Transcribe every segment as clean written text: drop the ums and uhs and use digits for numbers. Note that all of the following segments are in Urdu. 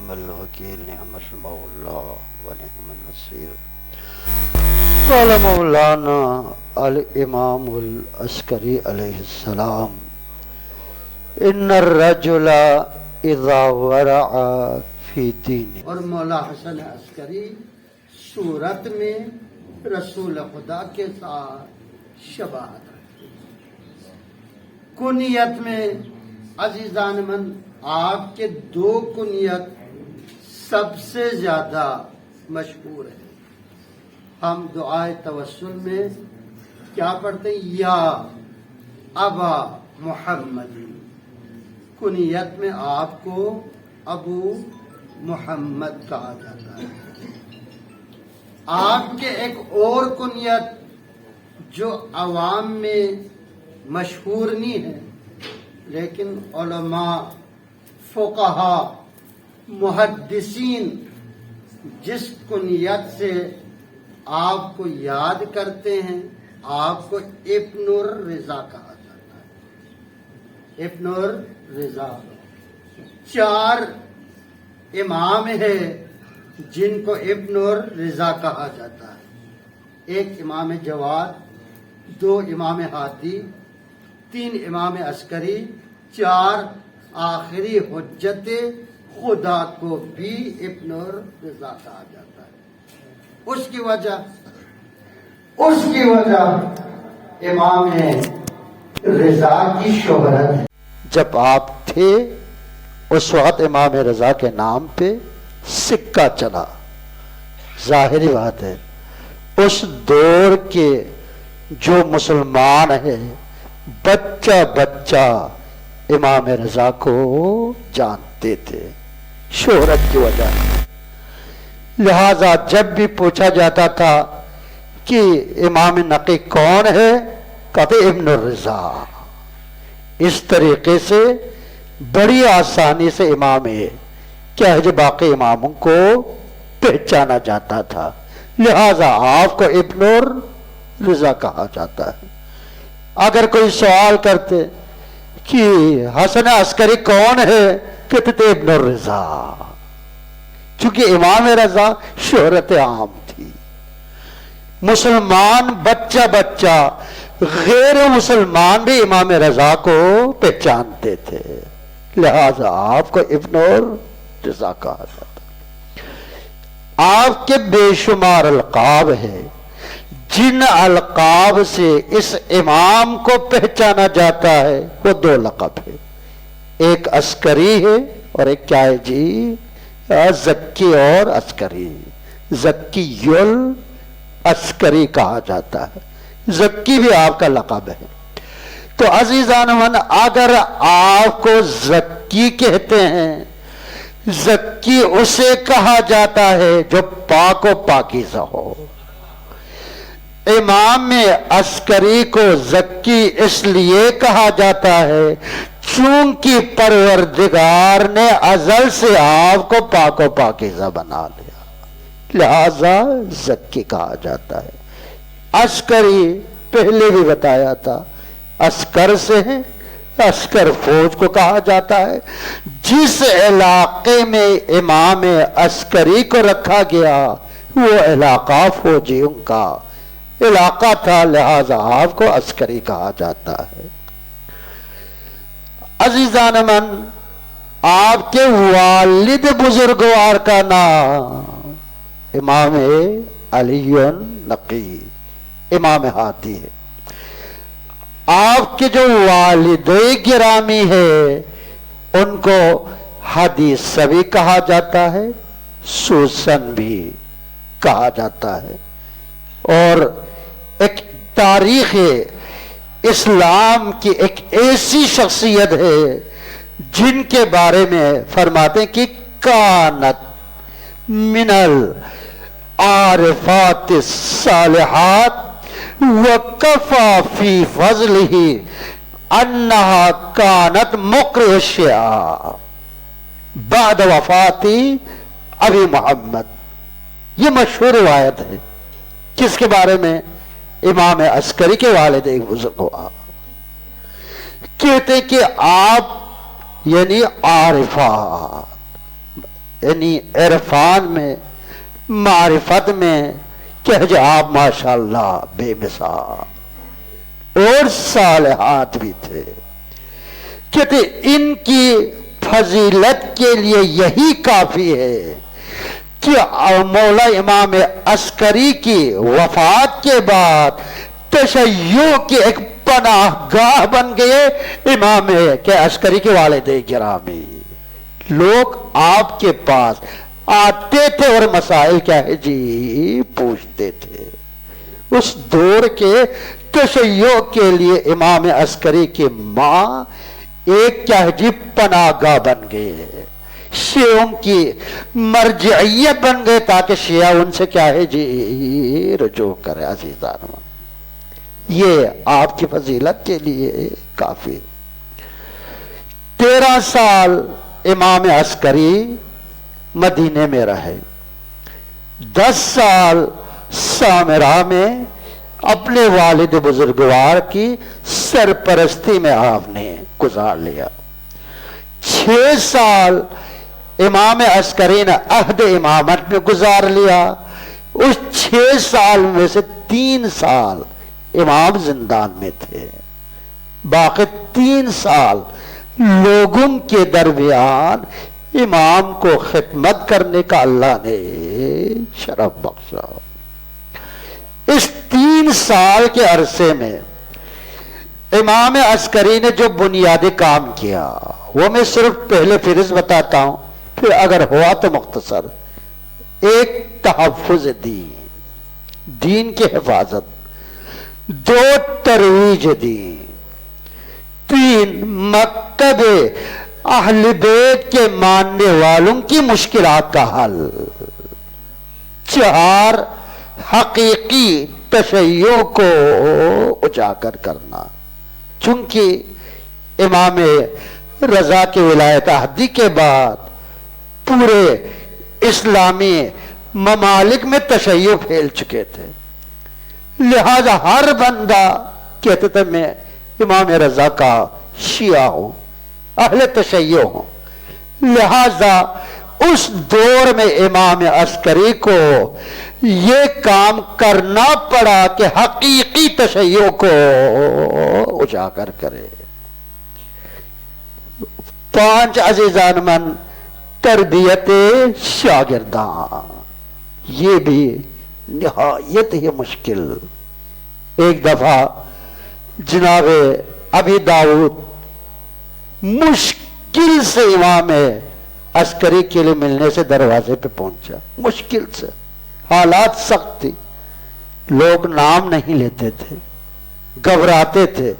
نعم الوکیل نعم المولا ونعم النصیر. قال مولانا الامام العسکری علیہ السلام ان الرجل اذا ورع فی دین. اور مولا حسن عسکری صورت میں رسول خدا کے ساتھ شباہت رکھتے ہیں. کنیت میں عزیزان من آپ کے دو کنیت سب سے زیادہ مشہور ہیں. ہم دعائے توسل میں کیا پڑھتے ہیں؟ یا ابا محمد. کنیت میں آپ کو ابو محمد کہا جاتا ہے. آپ کے ایک اور کنیت جو عوام میں مشہور نہیں ہے لیکن علماء فقہا محدثین جس کنیت سے آپ کو یاد کرتے ہیں آپ کو ابن الرضا کہا جاتا ہے. ابن الرضا. 4 امام ہے جن کو ابن الرضا کہا جاتا ہے. 1 امام جواد، 2 امام ہادی، 3 امام عسکری، 4 آخری حجت خدا کو بھی ابن الرضا کہا جاتا ہے. اس کی وجہ امام رضا کی شہرت ہے. جب آپ تھے اس وقت امام رضا کے نام پہ سکہ چلا. ظاہری بات ہے اس دور کے جو مسلمان ہیں بچہ بچہ امام رضا کو جانتے تھے شہرت کی وجہ. لہذا جب بھی پوچھا جاتا تھا کہ امام نقی کون ہے کہتے ابن الرضا. اس طریقے سے بڑی آسانی سے امام کیا ہے جو باقی اماموں کو پہچانا جاتا تھا. لہذا آپ کو ابن الرضا کہا جاتا ہے. اگر کوئی سوال کرتے کہ حسن عسکری کون ہے کہتے تھے ابن الرضا. چونکہ امام رضا شہرت عام تھی. مسلمان بچہ بچہ غیر مسلمان بھی امام رضا کو پہچانتے تھے. لہذا آپ کو ابن الرضا کہا جاتا. آپ کے بے شمار القاب ہیں. جن القاب سے اس امام کو پہچانا جاتا ہے وہ 2 لقب ہے. ایک عسکری ہے اور ایک کیا ہے جی؟ زکی اور عسکری. زکی عسکری کہا جاتا ہے. زکی بھی آپ کا لقب ہے. تو عزیزان من اگر آپ کو زکی کہتے ہیں، زکی اسے کہا جاتا ہے جو پاک و پاکیزہ ہو. امام عسکری کو زکی اس لیے کہا جاتا ہے چونکہ پروردگار نے ازل سے آپ کو پاک و پاکیزہ بنا لیا، لہذا زکی کہا جاتا ہے. عسکری پہلے بھی بتایا تھا عسکر سے ہیں. عسکر فوج کو کہا جاتا ہے. جس علاقے میں امام عسکری کو رکھا گیا وہ علاقہ فوجیوں کا علاقہ تھا، لہذا آپ کو عسکری کہا جاتا ہے. عزیزان من آپ کے والد بزرگوار کا نام امام علی نقی امام ہادی ہے. آپ کے جو والد گرامی ہے ان کو حدیث بھی کہا جاتا ہے، سوسن بھی کہا جاتا ہے. اور ایک تاریخ اسلام کی ایک ایسی شخصیت ہے جن کے بارے میں فرماتے ہیں کہ کانت من العارفات الصالحات وکفا فی فضلہ انہا کانت مقرشیہ بعد وفاتی ابی محمد. یہ مشہور روایت ہے. کس کے بارے میں؟ امام عسکری کے والد ایک بزرگ ہوا. کہتے کہ آپ یعنی عارفات یعنی عرفان میں، معرفت میں کہ جو آپ ماشاءاللہ بے مثال اور صالحات بھی تھے. کہتے ان کی فضیلت کے لیے یہی کافی ہے کہ مولا امام عسکری کی وفات کے بعد تشیع کے ایک پناہ گاہ بن گئے امام کے عسکری کے والد گرامی. لوگ آپ کے پاس آتے تھے اور مسائل کیا ہے جی پوچھتے تھے. اس دور کے تشیع کے لیے امام عسکری کی ماں ایک کیا ہے جی پناہ گاہ بن گئے، شیعوں کی مرجعیت بن گئے تاکہ شیعہ ان سے کیا ہے جی رجوع کرے. عزیزان یہ آپ کی فضیلت کے لیے کافی. 13 سال امام عسکری مدینے میں رہے، 10 سال سامرا میں اپنے والد بزرگوار کی سرپرستی میں آپ نے گزار لیا. 6 سال امام عسکری نے عہد امامت میں گزار لیا. اس 6 سال میں سے 3 سال امام زندان میں تھے، باقی 3 سال لوگوں کے درمیان امام کو خدمت کرنے کا اللہ نے شرف بخشا. اس 3 سال کے عرصے میں امام عسکری نے جو بنیادی کام کیا وہ میں صرف پہلے فہرست بتاتا ہوں، پھر اگر ہوا تو مختصر. ایک تحفظ دین کی حفاظت، 2 ترویج دین، 3 مکتب اہل بیت کے ماننے والوں کی مشکلات کا حل، 4 حقیقی تشیع کو اجاگر کرنا. چونکہ امام رضا کی ولایت عہدی کے بعد پورے اسلامی ممالک میں تشیع پھیل چکے تھے، لہذا ہر بندہ کہتے تھے میں امام رضا کا شیعہ ہوں، اہل تشیع ہوں. لہذا اس دور میں امام عسکری کو یہ کام کرنا پڑا کہ حقیقی تشیع کو اجاگر کرے. 5 عزیزان من تربیت شاگردان، یہ بھی نہایت ہی مشکل. ایک دفعہ جناب ابی داؤد مشکل سے امام عسکری کے لیے ملنے سے دروازے پہ پہنچا، مشکل سے، حالات سخت تھی، لوگ نام نہیں لیتے تھے، گھبراتے تھے.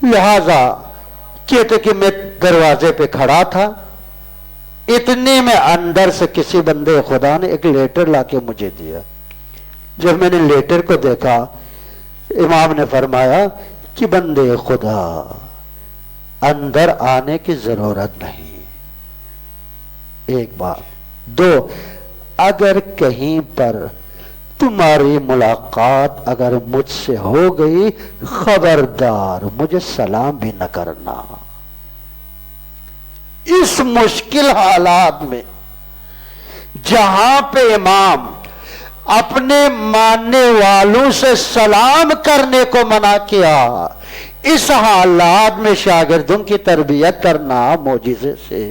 لہذا کہتے کہ میں دروازے پہ کھڑا تھا، اتنے میں اندر سے کسی بندے خدا نے ایک لیٹر لا کے مجھے دیا. جب میں نے لیٹر کو دیکھا، امام نے فرمایا کہ بندے خدا اندر آنے کی ضرورت نہیں. ایک بات. 2 اگر کہیں پر تمہاری ملاقات اگر مجھ سے ہو گئی، خبردار مجھے سلام بھی نہ کرنا. اس مشکل حالات میں جہاں پہ امام اپنے ماننے والوں سے سلام کرنے کو منع کیا، اس حالات میں شاگردوں کی تربیت کرنا معجزے سے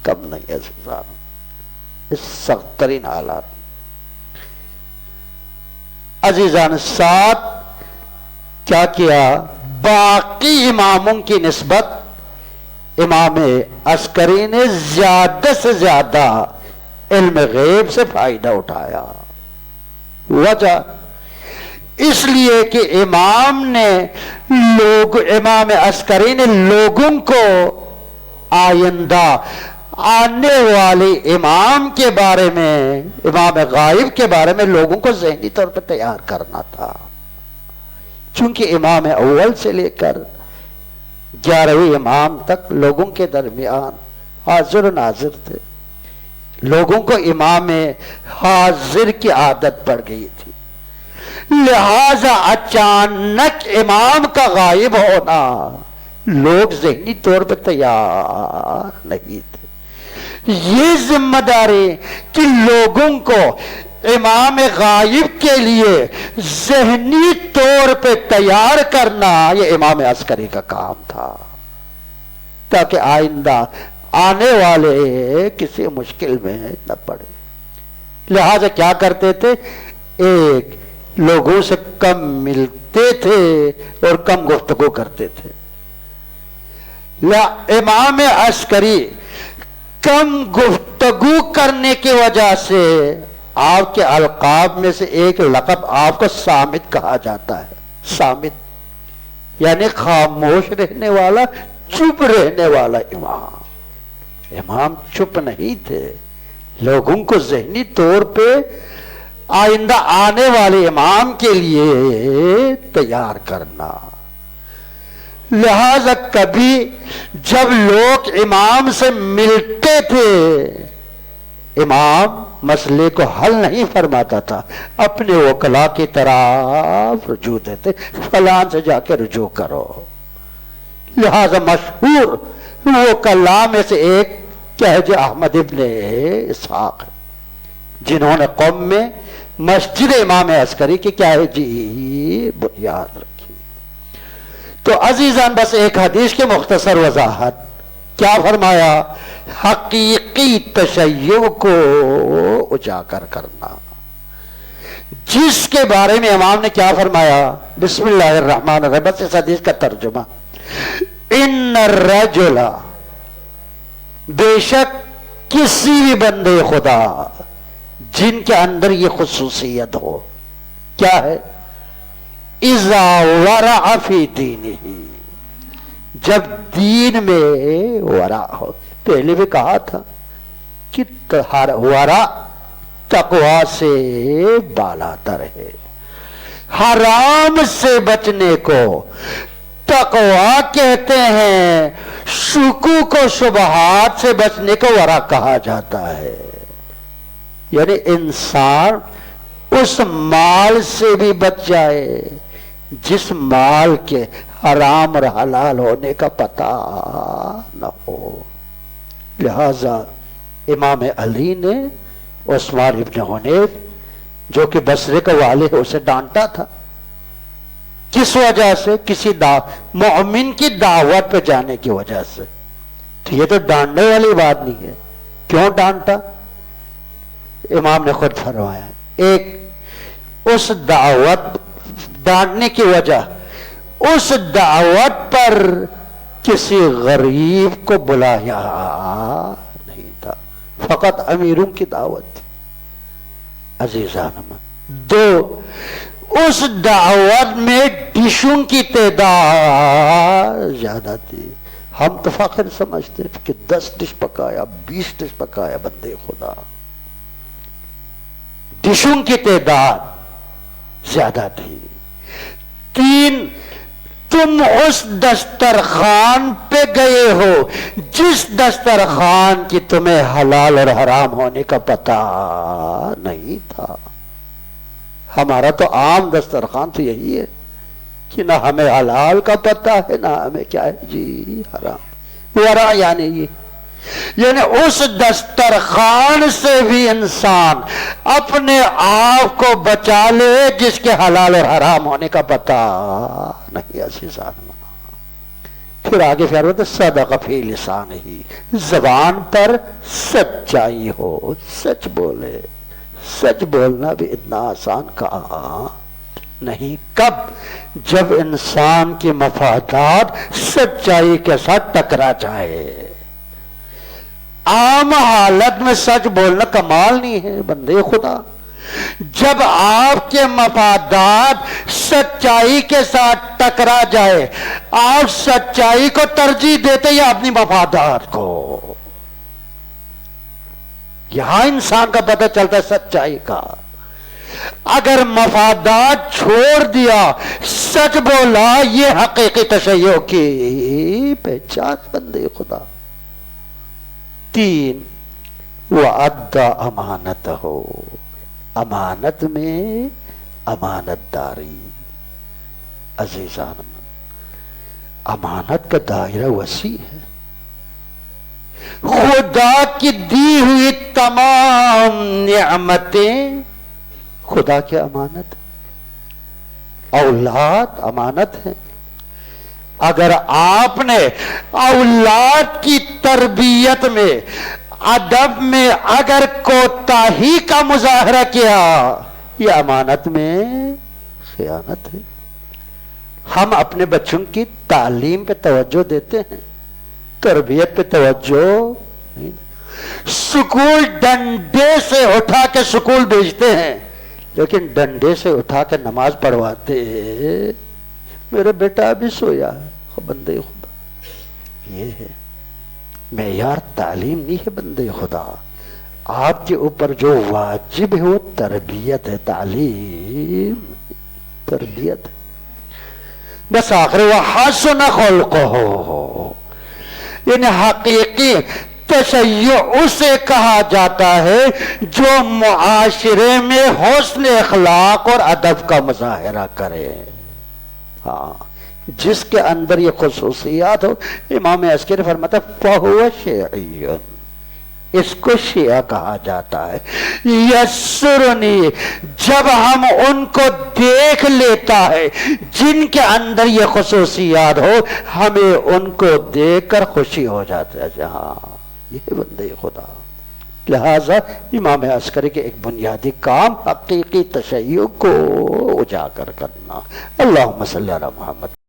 کم نہیں ہے. اس سخت ترین حالات عزیزان 7 کیا کیا، باقی اماموں کی نسبت امام عسکری نے زیادہ سے زیادہ علم غیب سے فائدہ اٹھایا. وجہ اس لیے کہ امام عسکری نے لوگوں کو آئندہ آنے والے امام کے بارے میں، امام غائب کے بارے میں لوگوں کو ذہنی طور پر تیار کرنا تھا. چونکہ امام اول سے لے کر 11ویں امام تک لوگوں کے درمیان حاضر و ناظر تھے. لوگوں کو امام حاضر کی عادت پڑ گئی تھی، لہذا اچانک امام کا غائب ہونا لوگ ذہنی طور پر تیار نہیں تھے. یہ ذمہ داری کہ لوگوں کو امام غائب کے لیے ذہنی طور پہ تیار کرنا یہ امام عسکری کا کام تھا، تاکہ آئندہ آنے والے کسی مشکل میں نہ پڑے۔ لہذا کیا کرتے تھے؟ ایک، لوگوں سے کم ملتے تھے اور کم گفتگو کرتے تھے۔ امام عسکری کم گفتگو کرنے کی وجہ سے آپ کے القاب میں سے ایک لقب آپ کو صامت کہا جاتا ہے۔ صامت یعنی خاموش رہنے والا، چپ رہنے والا امام۔ امام چپ نہیں تھے، لوگوں کو ذہنی طور پہ آئندہ آنے والے امام کے لیے تیار کرنا۔ لہذا کبھی جب لوگ امام سے ملتے تھے، امام مسئلے کو حل نہیں فرماتا تھا، اپنے وکلا کی طرف رجوع دیتے، فلان سے جا کے رجوع کرو۔ لہذا مشہور وکلا میں سے ایک کہج احمد ابن اسحاق، جنہوں نے قوم میں مسجد امام عسکری کی کیا ہے جی بنیاد رکھی۔ تو عزیزان بس ایک حدیث کی مختصر وضاحت، کیا فرمایا؟ حقیقی تشیع کو اجاگر کرنا، جس کے بارے میں امام نے کیا فرمایا؟ بسم اللہ الرحمن الرحیم، بس اس حدیث کا ترجمہ، ان الرجل، بے شک کسی بھی بندے خدا جن کے اندر یہ خصوصیت ہو، کیا ہے؟ اذا ورع فی دینہ، جب دین میں ورع ہو۔ پہلے بھی کہا تھا کہ ورع تقوی سے بالا تر ہے، حرام سے بچنے کو تقوی کہتے ہیں، شکوک و شبہات سے بچنے کو ورع کہا جاتا ہے۔ یعنی انسان اس مال سے بھی بچ جائے جس مال کے حرام اور حلال ہونے کا پتہ نہ ہو۔ لہذا امام علی نے عثمان ابن حنیف جو کہ بصرے کا والی ہے اسے ڈانٹا تھا، کس وجہ سے؟ کسی مومن کی دعوت پہ جانے کی وجہ سے۔ تو یہ تو ڈانٹنے والی بات نہیں ہے۔ کیوں ڈانٹا؟ امام نے خود فرمایا، ایک اس دعوت ڈانٹنے کی وجہ، اس دعوت پر کسی غریب کو بلایا نہیں تھا، فقط امیروں کی دعوت تھی۔ عزیزان، دو، اس دعوت میں ڈشوں کی تعداد زیادہ تھی۔ ہم تو فخر سمجھتے کہ 10 ڈش پکایا، 20 ڈش پکایا، بندے خدا، ڈشوں کی تعداد زیادہ تھی۔ تین، تم اس دسترخوان پہ گئے ہو جس دسترخوان کی تمہیں حلال اور حرام ہونے کا پتہ نہیں تھا۔ ہمارا تو عام دسترخوان تو یہی ہے کہ نہ ہمیں حلال کا پتہ ہے نہ ہمیں کیا ہے جی حرام۔ ورا یعنی اس دسترخوان سے بھی انسان اپنے آپ کو بچا لے جس کے حلال اور حرام ہونے کا پتہ نہیں۔ عزیزان، پھر آگے فرماتے صدق فی لسانہ، زبان پر سچائی ہو، سچ بولے۔ سچ بولنا بھی اتنا آسان کہا نہیں۔ کب؟ جب انسان کی مفادات سچائی کے ساتھ ٹکرا جائے۔ عام حالت میں سچ بولنا کمال نہیں ہے بندے خدا۔ جب آپ کے مفادات سچائی کے ساتھ ٹکرا جائے، آپ سچائی کو ترجیح دیتے یا اپنی مفادات کو؟ یہاں انسان کا پتہ چلتا ہے سچائی کا۔ اگر مفادات چھوڑ دیا، سچ بولا، یہ حقیقی تشیع کی پہچان بندے خدا۔ تین، وَأَدَّى أَمَانَتَهُ، امانت میں امانت داری۔ عزیزان، امانت کا دائرہ وسیع ہے۔ خدا کی دی ہوئی تمام نعمتیں خدا کی امانت ہے، اولاد امانت ہے۔ اگر آپ نے اولاد کی تربیت میں، ادب میں اگر کوتاہی کا مظاہرہ کیا، یہ امانت میں خیانت ہے۔ ہم اپنے بچوں کی تعلیم پہ توجہ دیتے ہیں، تربیت پہ توجہ نہیں۔ سکول ڈنڈے سے اٹھا کے سکول بھیجتے ہیں، لیکن ڈنڈے سے اٹھا کے نماز پڑھواتے ہیں۔ میرا بیٹا ابھی سویا ہے، بندے خدا۔ یہ ہے معیار، تعلیم نہیں ہے بندے خدا۔ آپ کے اوپر جو واجب ہے وہ تربیت ہے، تعلیم تربیت ہے۔ بس آخر وحسن خلقہ، یعنی حقیقی تشیع اسے کہا جاتا ہے جو معاشرے میں حسن اخلاق اور ادب کا مظاہرہ کرے۔ ہاں، جس کے اندر یہ خصوصیات ہو، امام عسکری فرماتا فَهُوَ شِيعِيٌّ، اس کو شیعہ کہا جاتا ہے۔ یسرنی، جب ہم ان کو دیکھ لیتا ہے جن کے اندر یہ خصوصیات ہو، ہمیں ان کو دیکھ کر خوشی ہو جاتا ہے، ہاں یہ بندے خدا۔ لہذا امام عسکری کے ایک بنیادی کام حقیقی تشیع کو اجاگر کرنا۔ اللہم صلی علی محمد۔